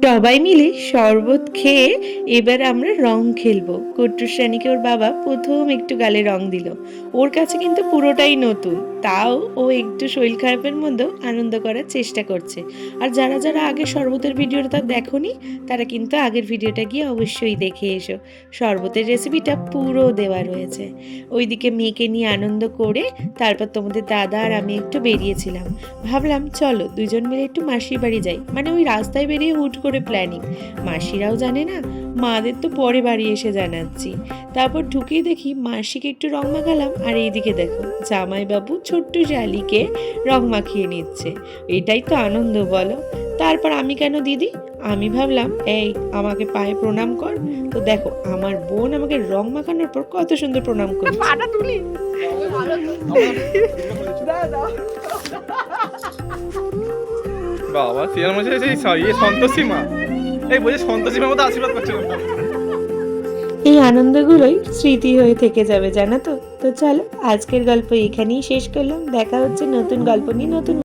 সবাই মিলে শরবত খেয়ে এবার আমরা রং খেলবো। কুট্টুস রানীকে ওর বাবা প্রথম একটু গালে রং দিল। ওর কাছে কিন্তু পুরোটাই নতুন, তাও ও একটু শরীর খারাপের মধ্যেও আনন্দ করার চেষ্টা করছে। আর যারা যারা আগে শরবতের ভিডিওটা দেখোনি তারা কিন্তু আগের ভিডিওটা গিয়ে অবশ্যই দেখে এসো। শরবতের রেসিপিটা পুরো দেওয়া রয়েছে। ওইদিকে মেয়েকে নিয়ে আনন্দ করে তারপর তোমাদের দাদা আর আমি একটু বেরিয়েছিলাম। ভাবলাম চলো দুজন মিলে একটু মাসির বাড়ি যাই, মানে ওই রাস্তায় বেরিয়ে হুট করে প্ল্যানিং। মাসিরাও জানে না, মাদের তো পরে বাড়ি এসে জানাচ্ছি। তারপর ঢুকেই দেখি মাসিকে একটু রং মাখালাম, আর এইদিকে দেখো জামাইবাবু ছোট্ট শালিকে রং মাখিয়ে নিচ্ছে। এটাই তো আনন্দ বলো। তারপর আমি কেন দিদি, আমি ভাবলাম এই আমাকে পায়ে প্রণাম কর। তো দেখো আমার বোন আমাকে রং মাখানোর পর কত সুন্দর প্রণাম করছে। বাবা সিয়ার মধ্যে এই সন্তোষী মা, এই বলছে সন্তোষী মার মতো আশীর্বাদ করছে। এই আনন্দগুলোই স্মৃতি হয়ে থেকে যাবে জানো তো। তো চলো আজকের গল্প এখানেই শেষ করলাম। দেখা হচ্ছে নতুন গল্প নিয়ে নতুন